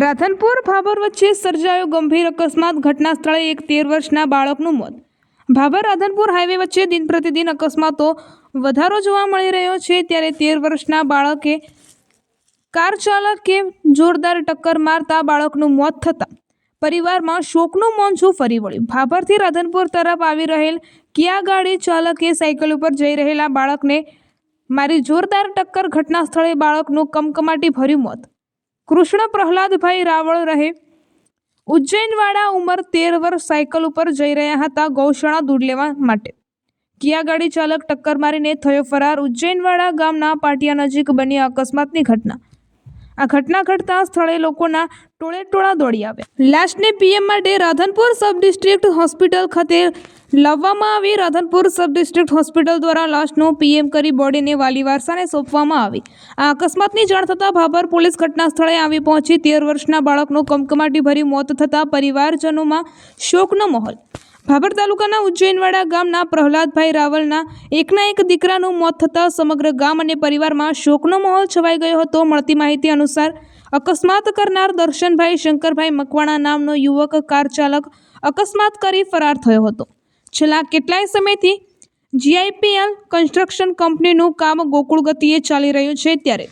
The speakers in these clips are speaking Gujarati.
રાધનપુર ભાભર વચ્ચે સર્જાયો ગંભીર અકસ્માત. ઘટના સ્થળે એક 13 વર્ષના બાળકનું મોત. ભાભર રાધનપુર હાઈવે વચ્ચે દિન પ્રતિદિન અકસ્માતો વધારો જોવા મળી રહ્યો છે, ત્યારે 13 વર્ષના બાળકે કાર ચાલકે જોરદાર ટક્કર મારતા બાળકનું મોત થતાં પરિવારમાં શોકનું મોજું ફરી વળ્યું. ભાભરથી રાધનપુર તરફ આવી રહેલ કિયા ગાડી ચાલકે સાયકલ ઉપર જઈ રહેલા બાળકને મારી જોરદાર ટક્કર. ઘટના સ્થળે બાળકનું કમકમાટી ભર્યું મોત. કૃષ્ણ પ્રહલાદભાઈ રાવળ રહે ઉજ્જૈનવાડા, ઉંમર 13 વર્ષ, સાયકલ ઉપર જઈ રહ્યા હતા ગૌશાળા દૂધ લેવા માટે. કિયા ગાડી ચાલક ટક્કર મારીને થયો ફરાર. ઉજ્જૈનવાડા ગામના પાટિયા નજીક બની અકસ્માતની ઘટના. આ ઘટના ઘટતા સ્થળે લોકોના ટોળે ટોળા દોડી આવ્યા. લાશને પીએમ માટે રાધનપુર સબ ડિસ્ટ્રિક્ટ હોસ્પિટલ ખાતે લાવવામાં આવી. રાધનપુર સબ ડિસ્ટ્રિક્ટ હોસ્પિટલ દ્વારા લાશનો પીએમ કરી બોડીને વાલી વારસાને સોંપવામાં આવી. આ અકસ્માતની જાણ થતાં ભાભર પોલીસ ઘટના સ્થળે આવી પહોંચી. 13 વર્ષના બાળકનું કમકમાટી ભર્યું મોત થતાં પરિવારજનોમાં શોકનો માહોલ. ભાભર તાલુકાના ઉજ્જૈનવાડા ગામના પ્રહલાદભાઈ રાવલના એકના એક દીકરાનું મોત થતાં સમગ્ર ગામ અને પરિવારમાં શોકનો માહોલ છવાઈ ગયો હતો. મળતી માહિતી અનુસાર અકસ્માત કરનાર દર્શનભાઈ શંકરભાઈ મકવાણા નામનો યુવક કાર ચાલક અકસ્માત કરી ફરાર થયો હતો. છેલ્લા કેટલાય સમયથી જીઆઈપીએલ કન્સ્ટ્રક્શન કંપનીનું કામ ગોકુળ ગતિએ ચાલી રહ્યું છે, ત્યારે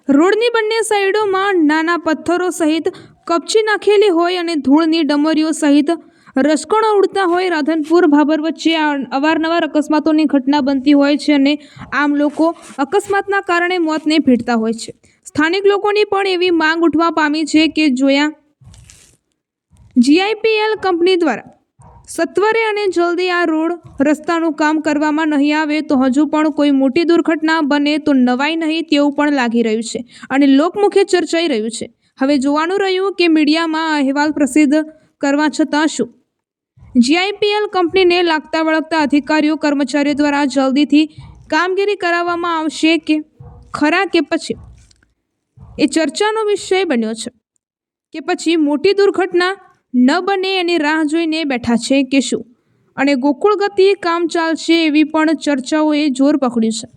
રોડની બંને સાઈડોમાં નાના પથ્થરો સહિત કપચી નાખેલી હોય અને ધૂળની ડમરીઓ સહિત રસકણો ઉડતા હોય. રાધનપુર ભાભર વચ્ચે અવારનવાર અકસ્માતોની ઘટના બનતી હોય છે અને આમ લોકો અકસ્માતના કારણે મોતને ભેટતા હોય છે. સ્થાનિક લોકોની પણ એવી માંગ ઉઠવા પામી છે કે જોયા જીઆઈપીએલ કંપની દ્વારા સત્વરે અને જલ્દી આ રોડ રસ્તાનું કામ કરવામાં નહીં આવે તો હજુ પણ કોઈ મોટી દુર્ઘટના બને તો નવાઈ નહીં તેવું પણ લાગી રહ્યું છે અને લોકમુખે ચર્ચાઈ રહ્યું છે. હવે જોવાનું રહ્યું કે મીડિયામાં અહેવાલ પ્રસિદ્ધ કરવા છતાં શું જીઆઈપીએલ કંપનીને લાગતા વળગતા અધિકારીઓ કર્મચારીઓ દ્વારા જલ્દીથી કામગીરી કરાવવામાં આવશે કે ખરા, કે પછી એ ચર્ચાનો વિષય બન્યો છે કે પછી મોટી દુર્ઘટના ન બને એની રાહ જોઈને બેઠા છે કે શું, અને ગોકુળ ગતિએ કામ ચાલશે એવી પણ ચર્ચાઓએ જોર પકડ્યું છે.